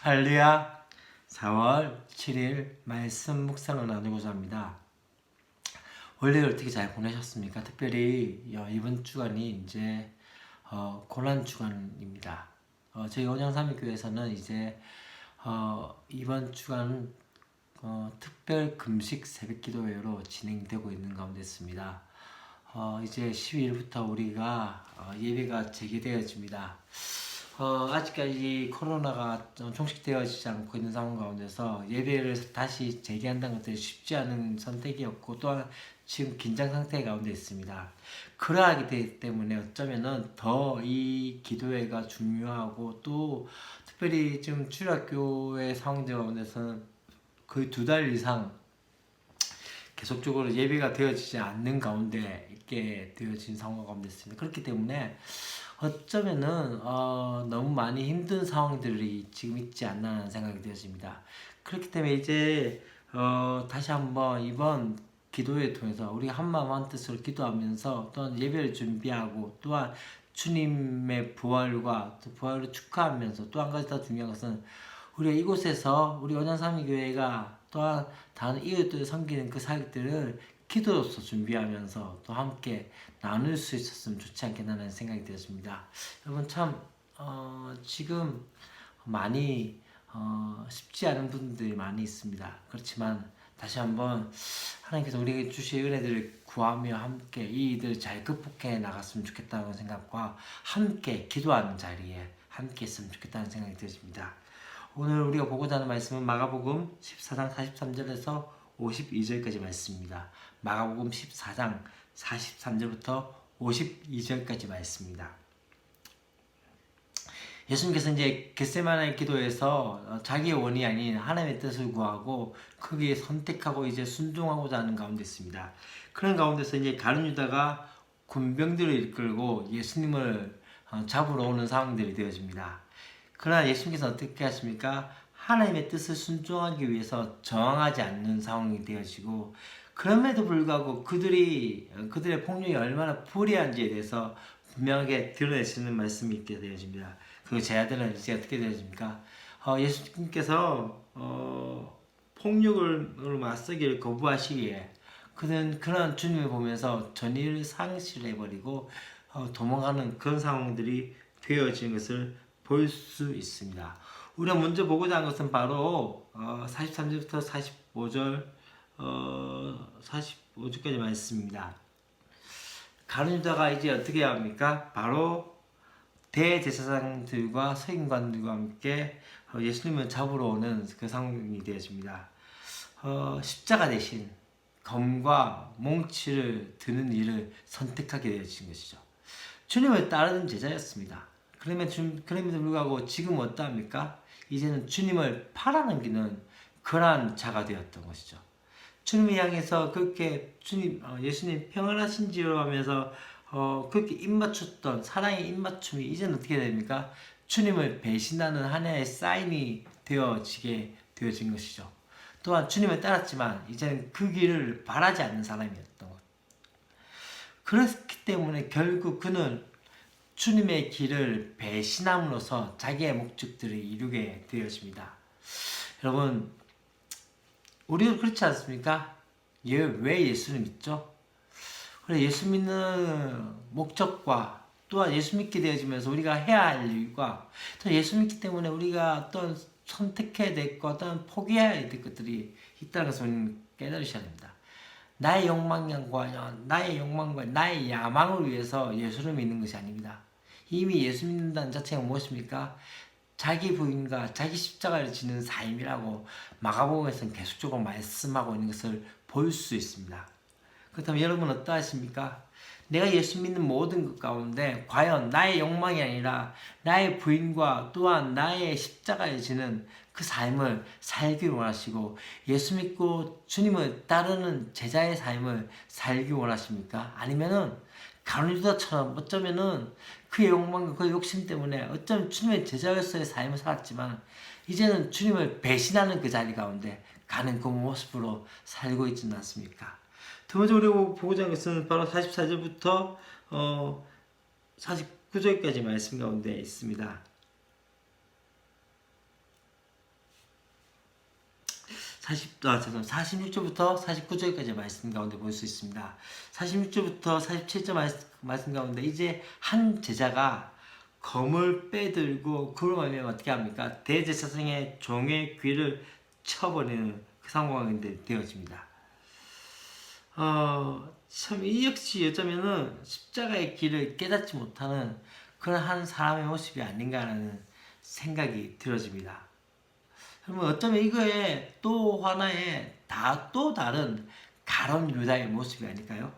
할렐루야. 4월 7일 말씀 묵상을 나누고자 합니다. 원래 어떻게 잘 보내셨습니까? 특별히 이번 주간이 이제 고난 주간입니다. 저희 원양삼위교회에서는 이제 이번 주간 특별 금식 새벽 기도회로 진행되고 있는 가운데 있습니다. 이제 12일부터 우리가 예배가 재개되어집니다. 아직까지 코로나가 종식되어지지 않고 있는 상황 가운데서 예배를 다시 재개한다는 것들이 쉽지 않은 선택이었고, 또한 지금 긴장 상태 가운데 있습니다. 그러하기 때문에 어쩌면은 더 이 기도회가 중요하고, 또 특별히 지금 주일학교의 상황들 가운데서는 거의 2달 이상 계속적으로 예배가 되어지지 않는 가운데 있게 되어진 상황 가운데 있습니다. 그렇기 때문에 어쩌면은 너무 많이 힘든 상황들이 지금 있지 않나 하는 생각이 되어집니다. 그렇기 때문에 이제 다시 한번 이번 기도회 통해서 우리 한마음 한뜻으로 기도하면서 또한 예배를 준비하고, 또한 주님의 부활과 또 부활을 축하하면서, 또 한 가지 더 중요한 것은 우리가 이곳에서 우리 원양삼위교회가 또한 다른 이웃들을 섬기는 그 사역들을 기도로서 준비하면서 또 함께 나눌 수 있었으면 좋지 않겠나는 생각이 되었습니다. 여러분 참 지금 많이 쉽지 않은 분들이 많이 있습니다. 그렇지만 다시 한번 하나님께서 우리에게 주실 은혜들을 구하며 함께 이 일들을 잘 극복해 나갔으면 좋겠다는 생각과 함께 기도하는 자리에 함께 했으면 좋겠다는 생각이 들었습니다. 오늘 우리가 보고자 하는 말씀은 마가복음 14장 43절에서 52절까지 말씀입니다. 마가복음 14장 43절부터 52절까지 말씀입니다. 예수님께서 이제 겟세마네 기도에서 자기의 원이 아닌 하나님의 뜻을 구하고 거기에 선택하고 이제 순종하고자 하는 가운데 있습니다. 그런 가운데서 이제 다른 유다가 군병들을 이끌고 예수님을 잡으러 오는 상황들이 되어집니다. 그러나 예수님께서 어떻게 하십니까? 하나님의 뜻을 순종하기 위해서 저항하지 않는 상황이 되어지고, 그럼에도 불구하고 그들의 폭력이 얼마나 불의한지에 대해서 분명하게 드러내시는 말씀이 있게 되어집니다. 그리고 제 아들은 이제 어떻게 되어집니까? 예수님께서 폭력을 맞서기를 거부하시기에 그런 주님을 보면서 전의를 상실해버리고 도망가는 그런 상황들이 되어지는 것을 볼 수 있습니다. 우리가 먼저 보고자 하는 것은 바로 43절부터 45절까지 말씀입니다. 가룟 유다가 이제 어떻게 해야 합니까? 바로 대제사장들과 서인관들과 함께 예수님을 잡으러 오는 그 상황이 되어집니다. 십자가 대신 검과 몽치를 드는 일을 선택하게 되어진 것이죠. 주님을 따르는 제자였습니다. 그럼에도 불구하고 지금 어떠합니까? 이제는 주님을 팔아넘기는 그러한 자가 되었던 것이죠. 주님을 향해서 그렇게 예수님 평안하신지요 하면서 그렇게 입맞췄던 사랑의 입맞춤이 이제는 어떻게 됩니까? 주님을 배신하는 하나의 사인이 되어진 것이죠. 또한 주님을 따랐지만 이제는 그 길을 바라지 않는 사람이었던 것. 그렇기 때문에 결국 그는 주님의 길을 배신함으로써 자기의 목적들을 이루게 되어집니다. 여러분, 우리도 그렇지 않습니까? 왜 예수를 믿죠? 그래, 예수 믿는 목적과 또한 예수 믿게 되어지면서 우리가 해야 할 일과 또 예수 믿기 때문에 우리가 어떤 선택해야 될 것, 어떤 포기해야 될 것들이 있다는 것을 우리는 깨달으셔야 됩니다. 나의 욕망과 나의 야망을 위해서 예수를 믿는 것이 아닙니다. 이미 예수 믿는다는 자체가 무엇입니까? 자기 부인과 자기 십자가를 지는 삶이라고 마가복음에서는 계속적으로 말씀하고 있는 것을 볼 수 있습니다. 그렇다면 여러분 어떠하십니까? 내가 예수 믿는 모든 것 가운데 과연 나의 욕망이 아니라 나의 부인과 또한 나의 십자가를 지는 그 삶을 살기 원하시고 예수 믿고 주님을 따르는 제자의 삶을 살기 원하십니까? 아니면은 가룟 유다처럼 어쩌면은 그의 욕망과 그 욕심 때문에 어쩌면 주님의 제자로서의 삶을 살았지만 이제는 주님을 배신하는 그 자리 가운데 가는 그 모습으로 살고 있지는 않습니까? 두 번째 우리가 보고자 하는 것은 바로 44절부터 49절까지 말씀 가운데 있습니다. 죄송합니다. 46절부터 49절까지 말씀 가운데 볼 수 있습니다. 46절부터 47절 말씀 가운데 이제 한 제자가 검을 빼들고 그로 하면 어떻게 합니까? 대제사장의 종의 귀를 쳐버리는 그 상황이 되어집니다. 참 이 역시 어쩌면은 십자가의 길을 깨닫지 못하는 그런 한 사람의 모습이 아닌가라는 생각이 들어집니다. 그러면 어쩌면 이거에 또 하나의 또 다른 가론 유다의 모습이 아닐까요?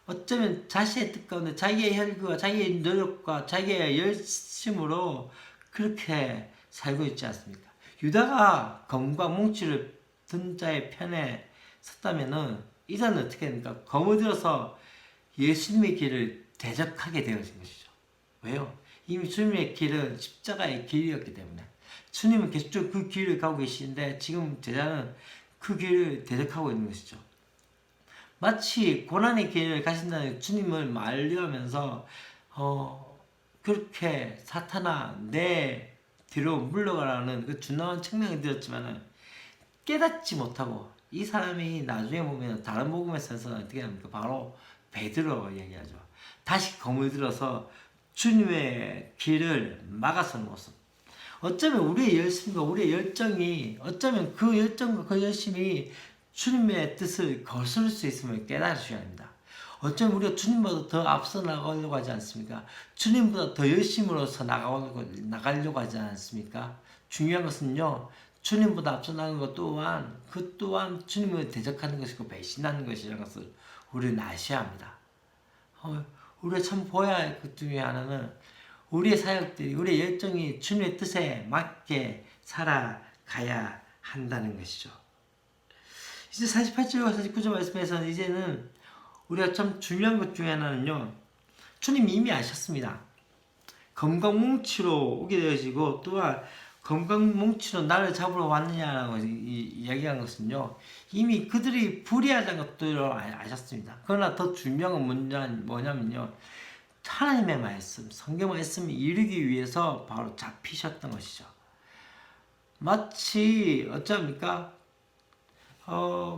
어쩌면 자신의 뜻 가운데 자기의 혈기와 자기의 노력과 자기의 열심으로 그렇게 살고 있지 않습니까? 유다가 검과 뭉치를 든 자의 편에 섰다면은 이자는 어떻게 됩니까? 검을 들어서 예수님의 길을 대적하게 되어진 것이죠. 왜요? 이미 주님의 길은 십자가의 길이었기 때문에 주님은 계속 그 길을 가고 계시는데 지금 제자는 그 길을 대적하고 있는 것이죠. 마치 고난의 길을 가신다는 주님을 만류하면서 그렇게 사탄아 내 뒤로 물러가라는 그 준엄한 책명이 들었지만은 깨닫지 못하고 이 사람이 나중에 보면 다른 복음에서 어떻게 합니까? 바로 베드로 얘기하죠. 다시 검을 들어서 주님의 길을 막아서는 모습. 어쩌면 우리의 열심과 우리의 열정이 어쩌면 그 열정과 그 열심이 주님의 뜻을 거스를 수 있음을 깨달으셔야 합니다. 어쩌면 우리가 주님보다 더 앞서 나가려고 하지 않습니까? 주님보다 더 열심으로서 나가려고 하지 않습니까? 중요한 것은요, 주님보다 앞서 나가는 것 또한 그 또한 주님을 대적하는 것이고 배신하는 것이라는 것을 우리는 아셔야 합니다. 우리가 참 보아야 할 것 중에 하나는 우리의 사역들이 우리의 열정이 주님의 뜻에 맞게 살아가야 한다는 것이죠. 이제 48절과 49절 말씀에서는 이제는 우리가 참 중요한 것 중에 하나는요, 주님이 이미 아셨습니다. 검과 뭉치로 오게 되어지고 또한 검과 뭉치로 나를 잡으러 왔느냐라고 이야기한 것은요, 이미 그들이 불의하다는 것들을 아셨습니다. 그러나 더 중요한 건 뭐냐면요, 하나님의 말씀, 성경 말씀을 이루기 위해서 바로 잡히셨던 것이죠. 마치 어쩝니까?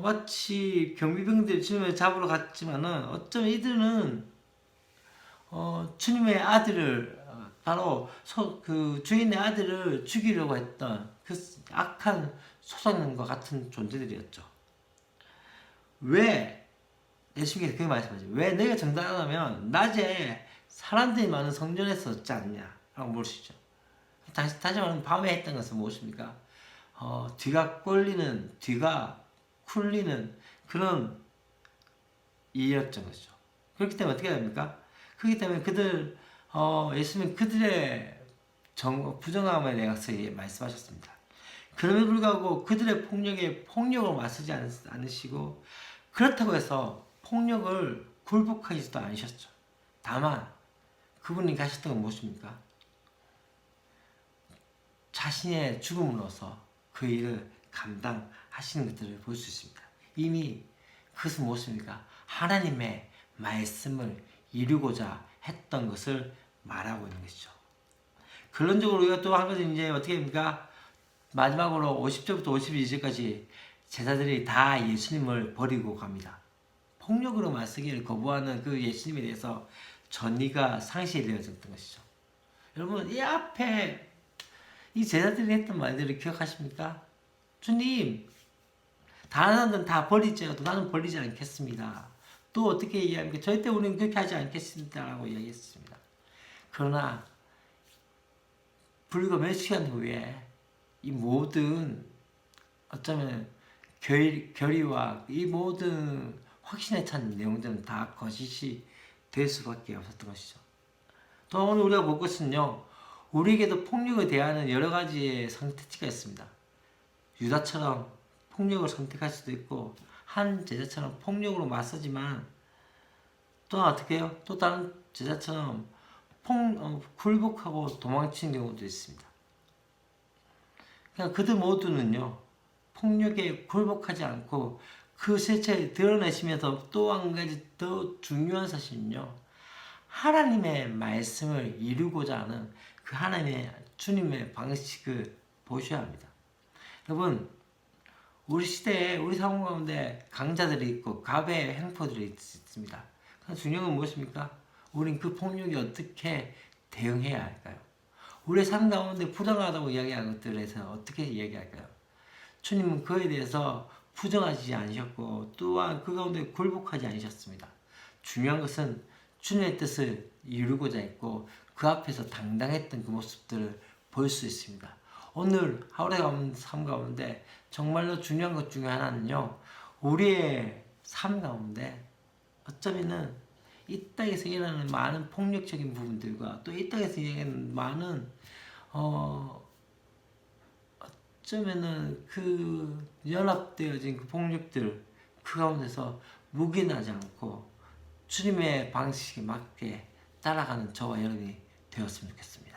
마치 경비병들이 주님을 잡으러 갔지만은 어쩌면 이들은 주님의 아들을 바로 그 주인의 아들을 죽이려고 했던 그 악한 소장님과 같은 존재들이었죠. 왜 예수님께서 그렇게 말씀하죠? 왜 내가 정당하다면 낮에 사람들이 많은 성전에서 얻지 않냐라고 물으시죠. 다시 말하면 밤에 했던 것은 무엇입니까? 뒤가 쿨리는 그런 일이었던 것이죠. 그렇기 때문에 어떻게 됩니까? 그렇기 때문에 예수님은 그들의 부정함에 대해서 말씀하셨습니다. 그럼에도 불구하고 그들의 폭력에 폭력을 맞서지 않으시고 그렇다고 해서 폭력을 굴복하지도 않으셨죠. 다만 그분이 가셨던 건 무엇입니까? 자신의 죽음으로써 그 일을 감당하시는 것들을 볼 수 있습니다. 이미 그것은 무엇입니까? 하나님의 말씀을 이루고자 했던 것을 말하고 있는 것이죠. 결론적으로 우리가 또 한 가지 이제 어떻게 됩니까? 마지막으로 50절부터 52절까지 제자들이 다 예수님을 버리고 갑니다. 폭력으로 맞서기를 거부하는 그 예수님에 대해서 전의가 상실되어졌던 것이죠. 여러분, 이 앞에 이 제자들이 했던 말들을 기억하십니까? 주님, 다른 사람들은 다 버리지, 나는 버리지 않겠습니다. 또 어떻게 얘기합니까? 절대 우리는 그렇게 하지 않겠습니다라고 이야기했습니다. 그러나 불과 몇 시간 후에 이 모든 어쩌면 결의와 이 모든 확신에 찬 내용들은 다 거짓이 될 수밖에 없었던 것이죠. 또 오늘 우리가 볼 것은요, 우리에게도 폭력을 대하는 여러 가지의 선택지가 있습니다. 유다처럼 폭력을 선택할 수도 있고 한 제자처럼 폭력으로 맞서지만 또 어떻게 해요? 또 다른 제자처럼 굴복하고 도망치는 경우도 있습니다. 그러니까 그들 모두는요, 폭력에 굴복하지 않고 그 실체를 드러내시면서 또 한 가지 더 중요한 사실은요, 하나님의 말씀을 이루고자 하는 그 하나님의 주님의 방식을 보셔야 합니다. 여러분, 우리 시대에 우리 삶 가운데 강자들이 있고 갑의 행포들이 있습니다. 그래서 중요한 건 무엇입니까? 우린 그 폭력이 어떻게 대응해야 할까요? 우리의 삶 가운데 부당하다고 이야기하는 것들에서 어떻게 이야기할까요? 주님은 그에 대해서 부정하지 않으셨고 또한 그 가운데 굴복하지 않으셨습니다. 중요한 것은 주님의 뜻을 이루고자 했고 그 앞에서 당당했던 그 모습들을 볼 수 있습니다. 오늘 하루의 삶 가운데 정말로 중요한 것 중에 하나는요. 우리의 삶 가운데 어쩌면은 이 땅에서 일어나는 많은 폭력적인 부분들과 또 이 땅에서 일어나는 많은 어쩌면은 그 연합되어진 그 폭력들 그 가운데서 묵인하지 않고 주님의 방식에 맞게 따라가는 저와 여러분이 되었으면 좋겠습니다.